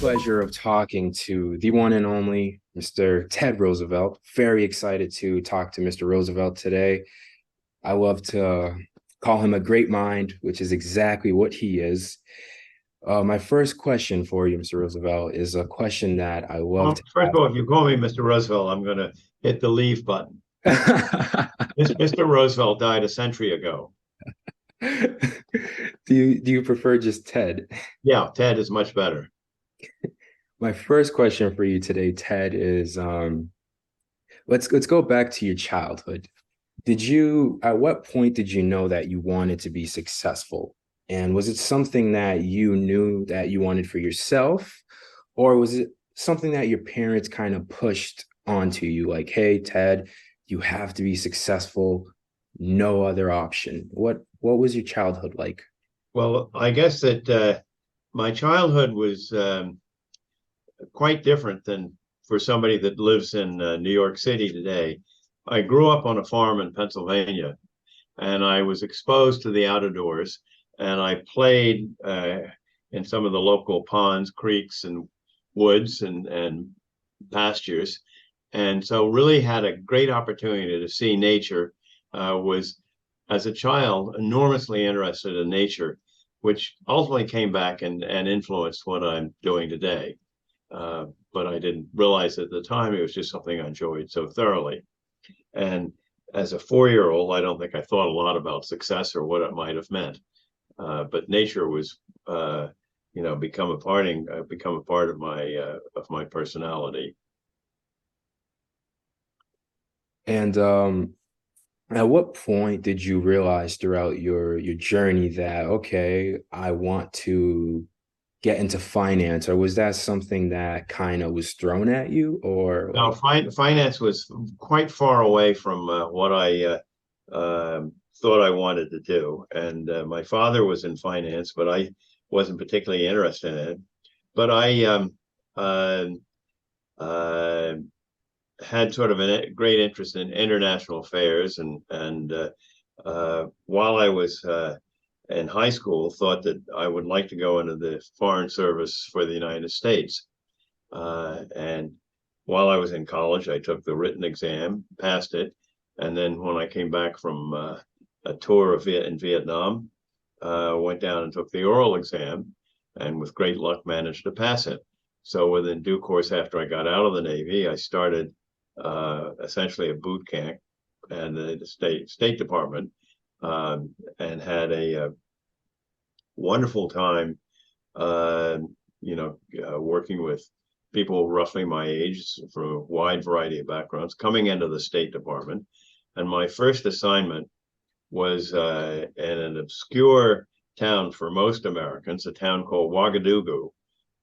pleasure of talking to the one and only Mr. Ted Roosevelt. Very excited to talk to Mr. Roosevelt today. I love to call him a great mind, which is exactly what he is. My first question for you, Mr. Roosevelt, is a question that I love Well, to first of all, if you call me Mr. Roosevelt, I'm going to hit the leave button. ask. Mr. Roosevelt died a century ago. Do you prefer just Ted? Yeah, Ted is much better. My first question for you today, Ted, is let's go back to your childhood. At what point did you know that you wanted to be successful? And was it something that you knew that you wanted for yourself, or was it something that your parents kind of pushed onto you, like, hey, Ted, you have to be successful, no other option? What was your childhood like? Well, I guess that my childhood was quite different than for somebody that lives in New York City today. I grew up on a farm in Pennsylvania, and I was exposed to the outdoors, and I played in some of the local ponds, creeks, and woods and pastures. And so really had a great opportunity to see nature. Was, as a child, enormously interested in nature, which ultimately came back and influenced what I'm doing today. But I didn't realize at the time it was just something I enjoyed so thoroughly. And as a 4-year-old, I don't think I thought a lot about success or what it might have meant. But nature was, become a part of my personality. And at what point did you realize throughout your journey that, okay, I want to get into finance, or was that something that kind of was thrown at you, or Now, like, finance was quite far away from what I thought I wanted to do. And my father was in finance, but I wasn't particularly interested in it. But I uh, uh, had sort of a great interest in international affairs, and while I was in high school, thought that I would like to go into the Foreign Service for the United States. And while I was in college, I took the written exam, passed it, and then when I came back from a tour in Vietnam, went down and took the oral exam, and with great luck managed to pass it. So within due course, after I got out of the Navy, I started essentially a boot camp and the State Department, and had a wonderful time, working with people roughly my age from a wide variety of backgrounds coming into the State Department. And my first assignment was in an obscure town for most Americans, a town called Ouagadougou,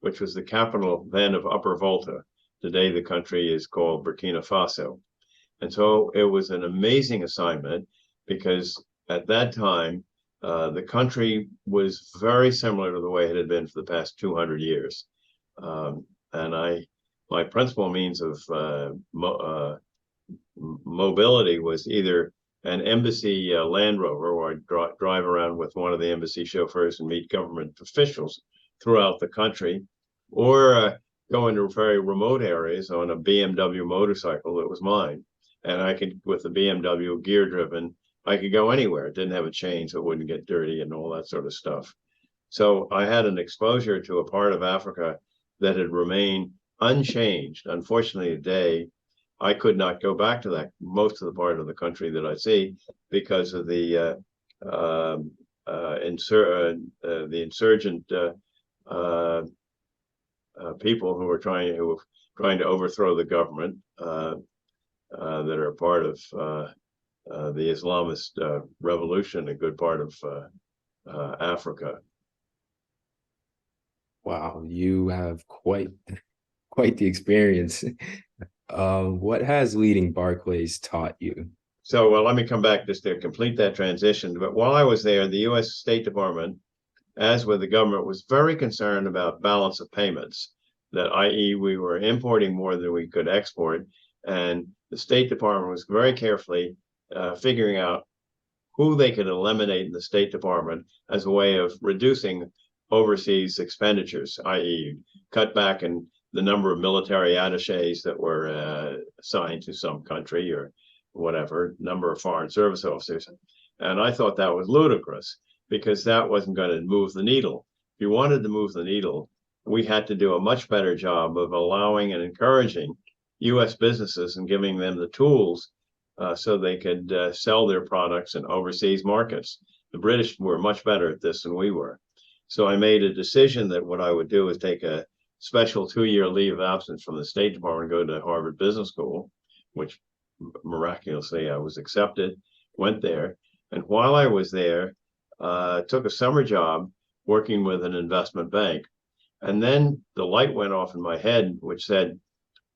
which was the capital then of Upper Volta. Today, the country is called Burkina Faso. And so it was an amazing assignment because at that time, the country was very similar to the way it had been for the past 200 years. And my principal means of mobility was either an embassy Land Rover, where I'd drive around with one of the embassy chauffeurs and meet government officials throughout the country, or go into very remote areas on a BMW motorcycle that was mine. And I could, with the BMW gear driven, I could go anywhere. It didn't have a chain, so it wouldn't get dirty and all that sort of stuff. So I had an exposure to a part of Africa that had remained unchanged. Unfortunately, today, I could not go back to that most of the part of the country that I see because of the insurgent people who were trying to overthrow the government, that are a part of the Islamist revolution, a good part of Africa. wow, you have quite the experience. What has leading Barclays taught you? So, well, let me come back just to complete that transition. But while I was there, the U.S. State Department, as with the government, was very concerned about balance of payments, that i.e., we were importing more than we could export. And the State Department was very carefully figuring out who they could eliminate in the State Department as a way of reducing overseas expenditures, i.e., cut back in the number of military attaches that were assigned to some country or whatever, number of foreign service officers. And I thought that was ludicrous because that wasn't going to move the needle. If you wanted to move the needle, we had to do a much better job of allowing and encouraging U.S. businesses and giving them the tools so they could sell their products in overseas markets. The British were much better at this than we were. So I made a decision that what I would do is take a special 2-year leave of absence from the State Department and go to Harvard Business School, which miraculously I was accepted, went there. And while I was there, took a summer job working with an investment bank. And then the light went off in my head, which said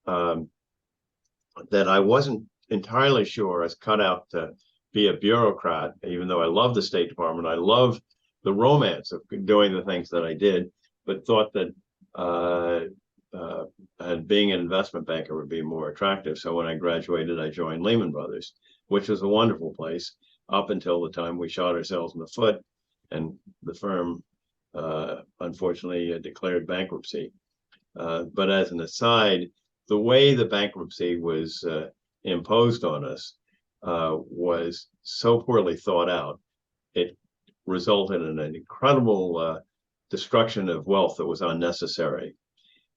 that I wasn't entirely sure I was cut out to be a bureaucrat, even though I love the State Department. I love the romance of doing the things that I did, but thought that being an investment banker would be more attractive. So when I graduated, I joined Lehman Brothers, which was a wonderful place up until the time we shot ourselves in the foot and the firm unfortunately declared bankruptcy. But as an aside, the way the bankruptcy was imposed on us was so poorly thought out. It resulted in an incredible destruction of wealth that was unnecessary.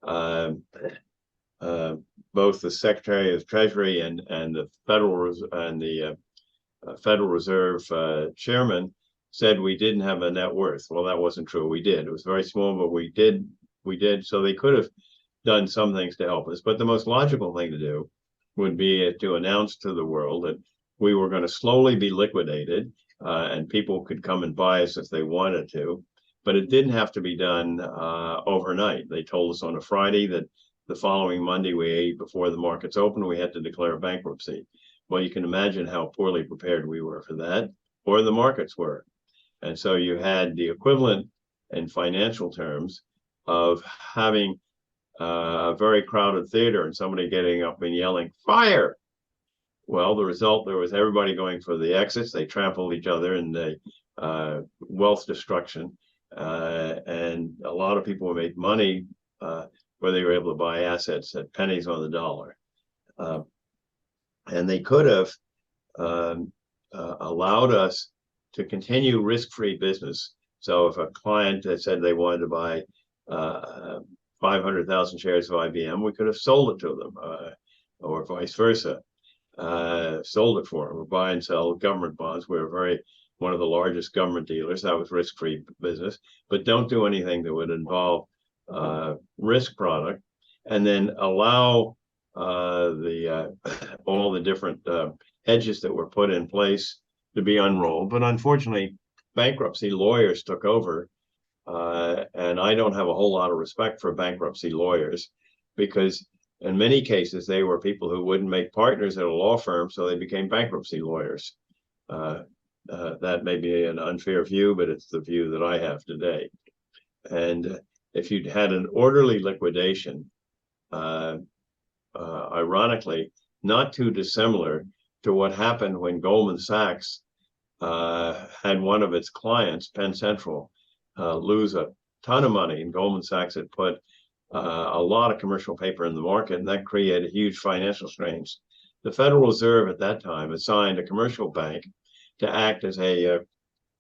Both the Secretary of Treasury and the Federal Reserve chairman said we didn't have a net worth. Well, that wasn't true. We did. It was very small, but we did. So they could have done some things to help us. But the most logical thing to do would be to announce to the world that we were going to slowly be liquidated and people could come and buy us if they wanted to. But it didn't have to be done overnight. They told us on a Friday that the following Monday, before the markets opened, we had to declare bankruptcy. Well, you can imagine how poorly prepared we were for that, or the markets were. And so you had the equivalent in financial terms of having a very crowded theater and somebody getting up and yelling, "Fire!" Well, the result, there was everybody going for the exits. They trampled each other in the wealth destruction. And a lot of people made money where they were able to buy assets at pennies on the dollar. And they could have allowed us to continue risk-free business. So if a client had said they wanted to buy 500,000 shares of IBM, we could have sold it to them, or vice versa, sold it for them, or buy and sell government bonds. We're one of the largest government dealers. That was risk-free business, but don't do anything that would involve risk product, and then allow all the different hedges that were put in place to be unrolled. But unfortunately, bankruptcy lawyers took over, and I don't have a whole lot of respect for bankruptcy lawyers because in many cases they were people who wouldn't make partners at a law firm, so they became bankruptcy lawyers. That may be an unfair view, but it's the view that I have today. And if you'd had an orderly liquidation, ironically, not too dissimilar to what happened when Goldman Sachs had one of its clients, Penn Central, lose a ton of money, and Goldman Sachs had put a lot of commercial paper in the market, and that created huge financial strains. The Federal Reserve at that time assigned a commercial bank to act as a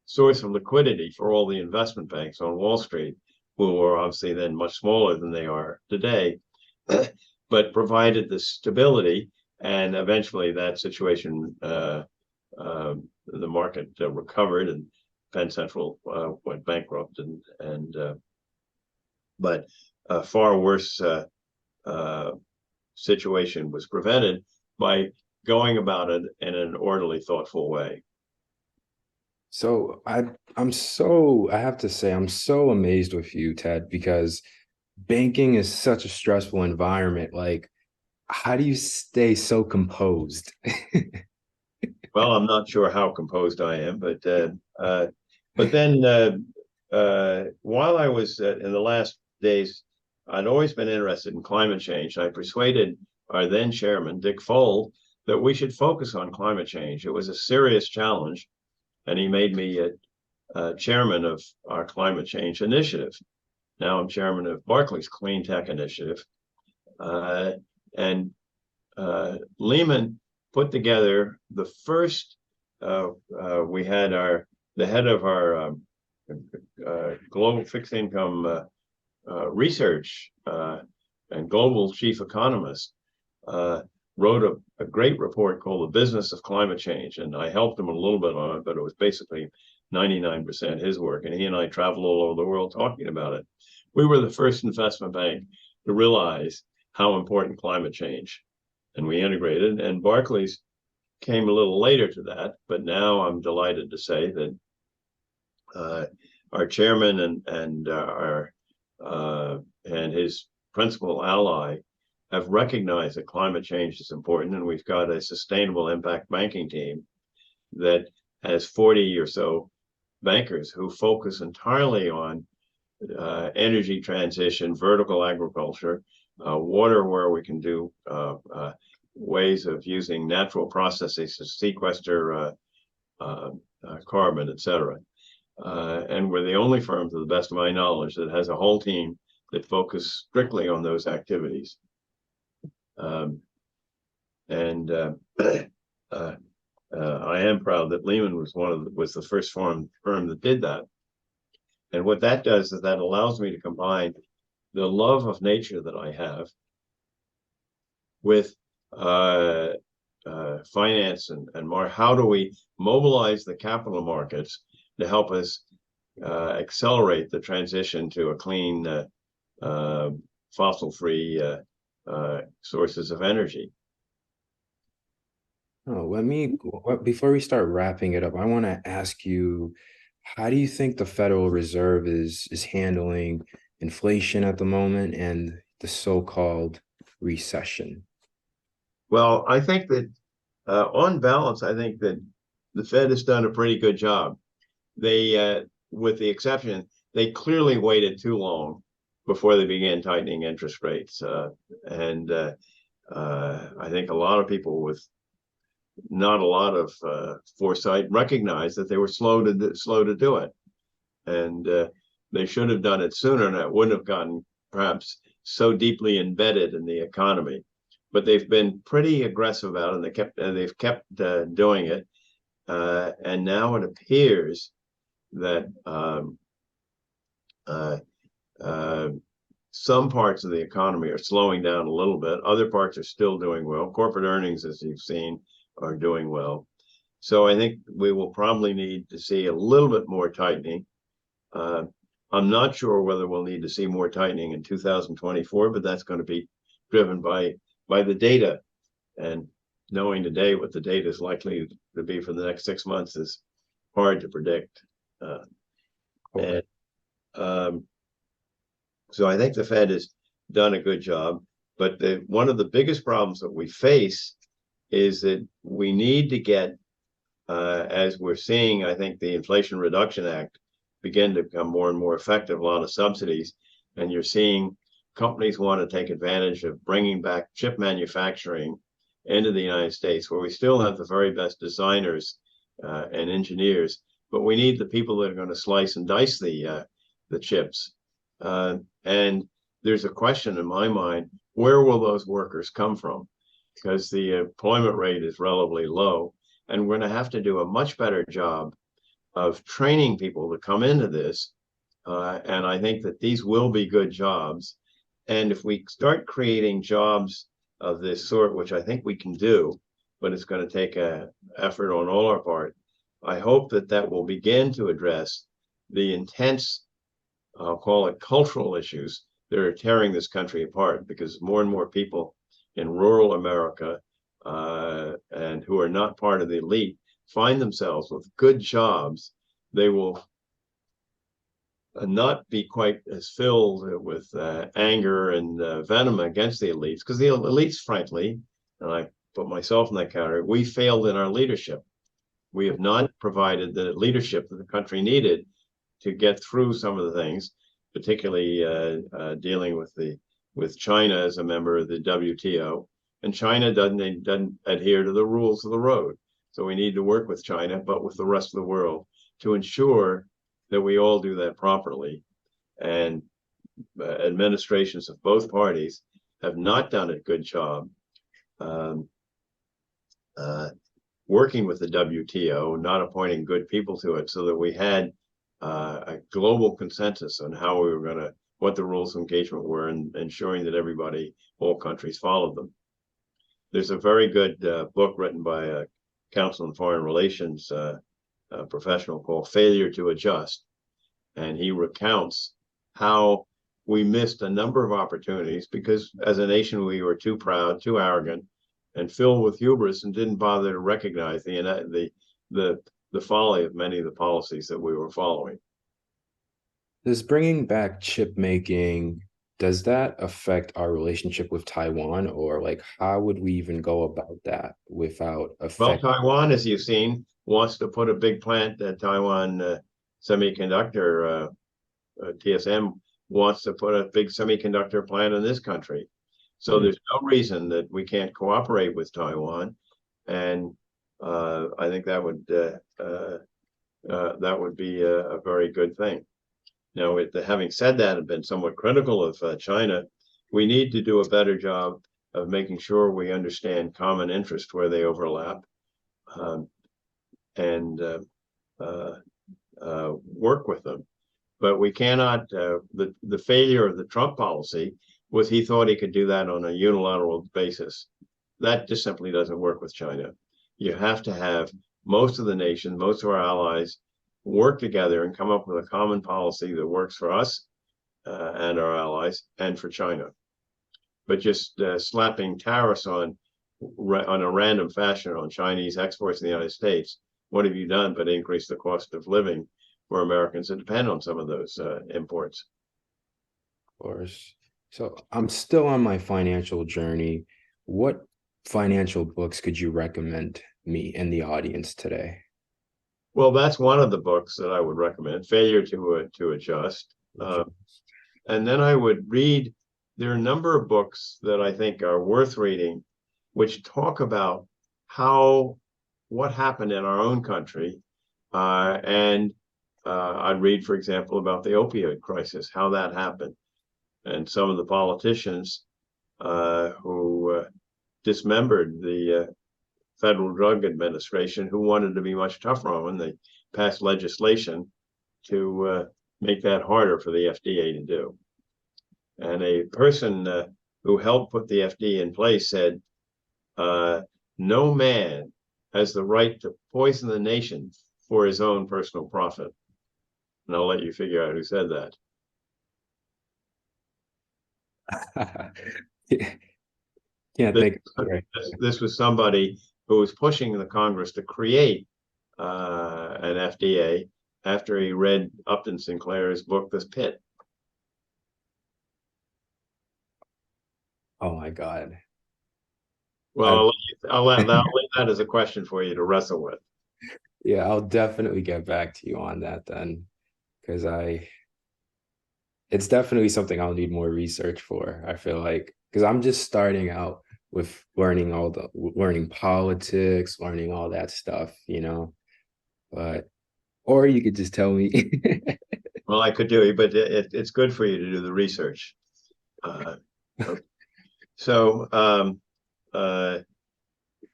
source of liquidity for all the investment banks on Wall Street, who were obviously then much smaller than they are today, but provided the stability. And eventually that situation, the market recovered, and Penn Central went bankrupt, but a far worse situation was prevented by going about it in an orderly, thoughtful way. So I have to say, I'm so amazed with you, Ted, because banking is such a stressful environment. Like, how do you stay so composed? Well, I'm not sure how composed I am, but then while I was in the last days, I'd always been interested in climate change. I persuaded our then chairman, Dick Fuld, that we should focus on climate change. It was a serious challenge, and he made me chairman of our climate change initiative. Now I'm chairman of Barclays Clean Tech Initiative. And Lehman put together the first, we had the head of our global fixed income research and global chief economist, wrote a great report called The Business of Climate Change. And I helped him a little bit on it, but it was basically 99% his work. And he and I traveled all over the world talking about it. We were the first investment bank to realize how important climate change, and we integrated. And Barclays came a little later to that, but now I'm delighted to say that our chairman and his principal ally have recognized that climate change is important, and we've got a sustainable impact banking team that has 40 or so bankers who focus entirely on energy transition, vertical agriculture, water, where we can do ways of using natural processes to sequester carbon, et cetera. And we're the only firm, to the best of my knowledge, that has a whole team that focus strictly on those activities. I am proud that Lehman was the first firm that did that. And what that does is that allows me to combine the love of nature that I have with finance and more. How do we mobilize the capital markets to help us accelerate the transition to a clean, fossil-free sources of energy? Oh, before we start wrapping it up, I want to ask you, how do you think the Federal Reserve is handling inflation at the moment and the so-called recession? Well, I think that on balance, I think that the Fed has done a pretty good job. They, with the exception, they clearly waited too long before they began tightening interest rates. I think a lot of people with not a lot of foresight recognized that they were slow to do it. And they should have done it sooner, and it wouldn't have gotten perhaps so deeply embedded in the economy. But they've been pretty aggressive about it, and they've kept doing it. And now it appears that some parts of the economy are slowing down a little bit. Other parts are still doing well. Corporate earnings, as you've seen, are doing well. So I think we will probably need to see a little bit more tightening. I'm not sure whether we'll need to see more tightening in 2024, but that's going to be driven by the data. And knowing today what the data is likely to be for the next 6 months is hard to predict. So I think the Fed has done a good job. But one of the biggest problems that we face is that we need to get, as we're seeing, I think the Inflation Reduction Act begin to become more and more effective, a lot of subsidies, and you're seeing companies want to take advantage of bringing back chip manufacturing into the United States, where we still have the very best designers and engineers, but we need the people that are going to slice and dice the chips. And there's a question in my mind, where will those workers come from? Because the employment rate is relatively low, and we're going to have to do a much better job of training people to come into this. And I think that these will be good jobs. And if we start creating jobs of this sort, which I think we can do, but it's going to take an effort on all our part, I hope that that will begin to address the intense, I'll call it cultural issues that are tearing this country apart, because more and more people in rural America and who are not part of the elite find themselves with good jobs. They will not be quite as filled with anger and venom against the elites, because the elites, frankly, and I put myself in that category, we failed in our leadership. We have not provided the leadership that the country needed to get through some of the things, particularly dealing with China as a member of the WTO. And China doesn't adhere to the rules of the road. So we need to work with China, but with the rest of the world, to ensure that we all do that properly. And administrations of both parties have not done a good job um, working with the WTO, not appointing good people to it, so that we had a global consensus on how we were going to, what the rules of engagement were, and ensuring that everybody, all countries, followed them. There's a very good book written by a counsel in foreign relations professional called Failure to Adjust. And he recounts how we missed a number of opportunities because as a nation, we were too proud, too arrogant, and filled with hubris, and didn't bother to recognize the folly of many of the policies that we were following. Does bringing back chip making, does that affect our relationship with Taiwan, or like how would we even go about that without Well, affect? Taiwan, as you've seen, wants to put a big plant at Taiwan Semiconductor. TSM wants to put a big semiconductor plant in this country. So there's no reason that we can't cooperate with Taiwan, and I think that would be a very good thing. Now, having said that, I've been somewhat critical of China. We need to do a better job of making sure we understand common interest where they overlap, and work with them. But we cannot. The failure of the Trump policy was he thought he could do that on a unilateral basis. That just simply doesn't work with China. You have to have most of the nation, most of our allies, work together and come up with a common policy that works for us and our allies and for China. But just slapping tariffs on a random fashion on Chinese exports in the United States, what have you done but increase the cost of living for Americans that depend on some of those imports? Of course. So I'm still on my financial journey. What financial books could you recommend me and the audience today? Well, that's one of the books that I would recommend, Failure to Adjust. And then I would read, there are a number of books that I think are worth reading, which talk about what happened in our own country. And I'd read, for example, about the opioid crisis, how that happened, and some of the politicians who dismembered the Federal Drug Administration, who wanted to be much tougher on when they passed legislation to make that harder for the FDA to do. And a person who helped put the FDA in place said, no man has the right to poison the nation for his own personal profit. And I'll let you figure out who said that. Can't This, think of it right. this was somebody who was pushing the Congress to create an FDA after he read Upton Sinclair's book, The Pit. Oh my God. Well, I'll leave that as a question for you to wrestle with. Yeah, I'll definitely get back to you on that then, because it's definitely something I'll need more research for. I feel like, because I'm just starting out with learning politics, learning all that stuff, but, or you could just tell me. Well, I could do it, but it's good for you to do the research. Okay. So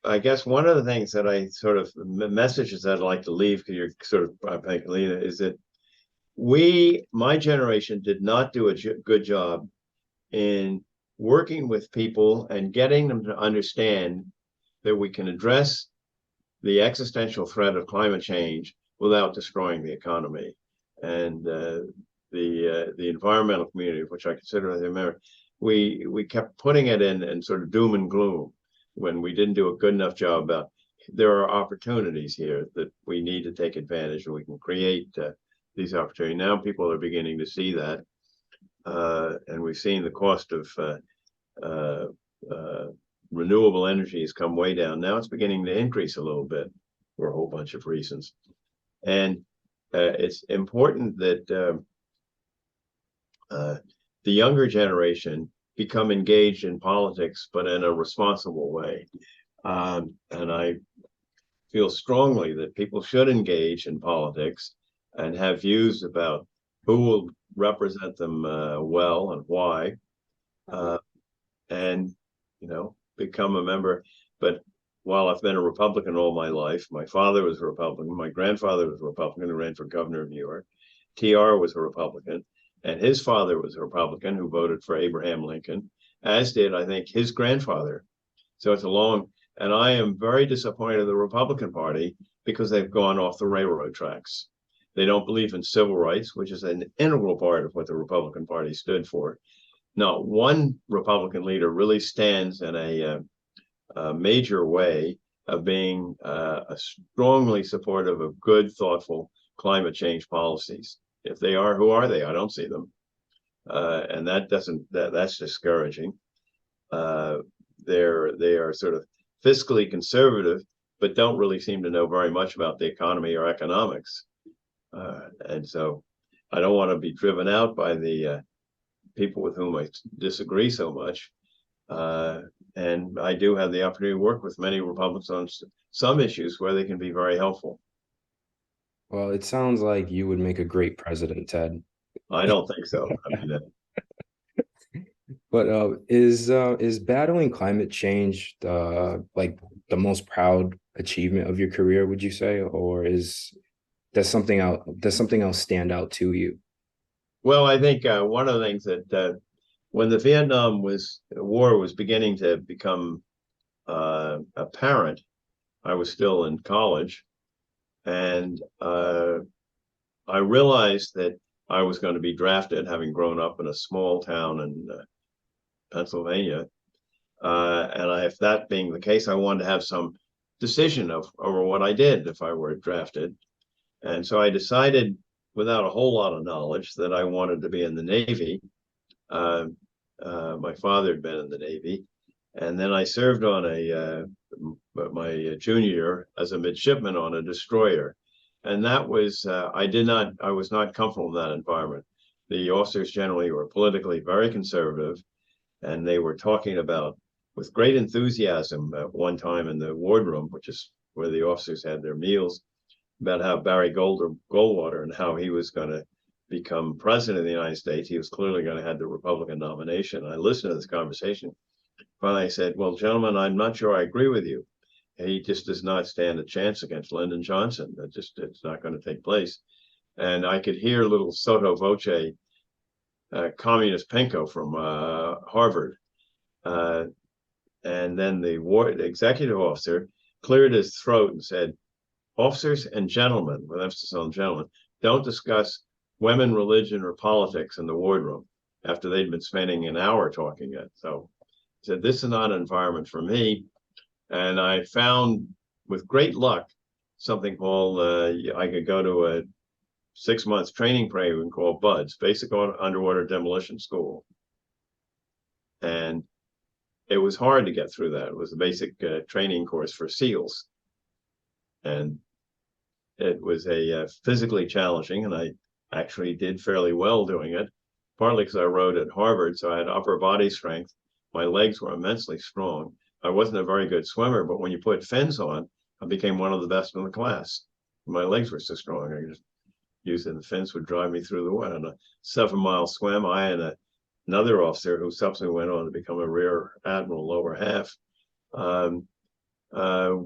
I guess one of the things that I sort of messages that I'd like to leave, because you're sort of, I think, Lena, is that my generation did not do a good job in working with people and getting them to understand that we can address the existential threat of climate change without destroying the economy. And the environmental community, which I consider the American, we kept putting it in sort of doom and gloom when we didn't do a good enough job about there are opportunities here that we need to take advantage, and we can create these opportunities. Now people are beginning to see that, and we've seen the cost of renewable energy has come way down. Now it's beginning to increase a little bit for a whole bunch of reasons. And it's important that the younger generation become engaged in politics, but in a responsible way. And I feel strongly that people should engage in politics and have views about who will represent them well and why, uh, and become a member. But while I've been a Republican all my life, my father was a Republican, my grandfather was a Republican who ran for governor of New York, TR was a Republican, and his father was a Republican who voted for Abraham Lincoln, as did, I think, his grandfather. So it's a long, and I am very disappointed in the Republican Party because they've gone off the railroad tracks. They don't believe in civil rights, which is an integral part of what the Republican Party stood for. Not one Republican leader really stands in a major way of being a strongly supportive of good, thoughtful climate change policies. If they are, who are they? I don't see them, and that's discouraging. Uh, they are sort of fiscally conservative, but don't really seem to know very much about the economy or economics. And so I don't want to be driven out by the people with whom I disagree so much. And I do have the opportunity to work with many Republicans on some issues where they can be very helpful. Well, it sounds like you would make a great president, Ted. I don't think so. I mean, But is battling climate change like the most proud achievement of your career, would you say, or does something else stand out to you? well, I think one of the things that when the Vietnam War was beginning to become apparent, I was still in college, and I realized that I was going to be drafted, having grown up in a small town in Pennsylvania. If that being the case, I wanted to have some decision over what I did if I were drafted. And so I decided, without a whole lot of knowledge, that I wanted to be in the Navy. Uh, my father had been in the Navy, and then I served on my junior year as a midshipman on a destroyer, and that was I was not comfortable in that environment. The officers generally were politically very conservative, and they were talking about with great enthusiasm at one time in the wardroom, which is where the officers had their meals, about how Barry Goldwater and how he was going to become president of the United States. He was clearly going to have the Republican nomination. I listened to this conversation. Finally, I said, "Well, gentlemen, I'm not sure I agree with you. He just does not stand a chance against Lyndon Johnson. It's not going to take place." And I could hear little sotto voce communist Pinko from Harvard. Uh, and then the executive officer cleared his throat and said, "Officers and gentlemen," with emphasis on gentlemen, "don't discuss women, religion, or politics in the wardroom," after they'd been spending an hour talking it. So he said, "This is not an environment for me." And I found, with great luck, something called, I could go to a 6 months training program called BUDS, Basic Underwater Demolition School. And it was hard to get through that. It was a basic training course for SEALs. And it was physically challenging, and I actually did fairly well doing it, partly because I rode at Harvard, so I had upper body strength. My legs were immensely strong. I wasn't a very good swimmer, but when you put fins on, I became one of the best in the class. My legs were so strong, I just used it, and the fins would drive me through the water. On a 7-mile swim, I and another officer who subsequently went on to become a rear admiral, lower half,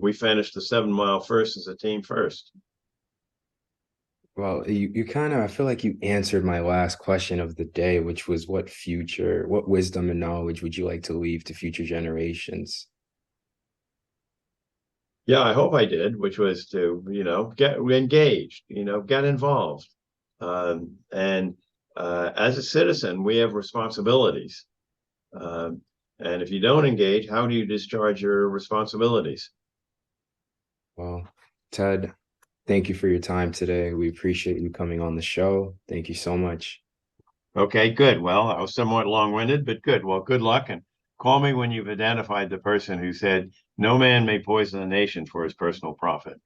we finished the 7-mile first as a team first. Well, you kind of, I feel like you answered my last question of the day, which was what wisdom and knowledge would you like to leave to future generations? Yeah, I hope I did, which was to, get engaged, get involved. And as a citizen, we have responsibilities. And if you don't engage, how do you discharge your responsibilities? Well, Ted, thank you for your time today. We appreciate you coming on the show. Thank you so much. Okay, good. Well, I was somewhat long-winded, but good. Well, good luck, and call me when you've identified the person who said, "No man may poison a nation for his personal profit."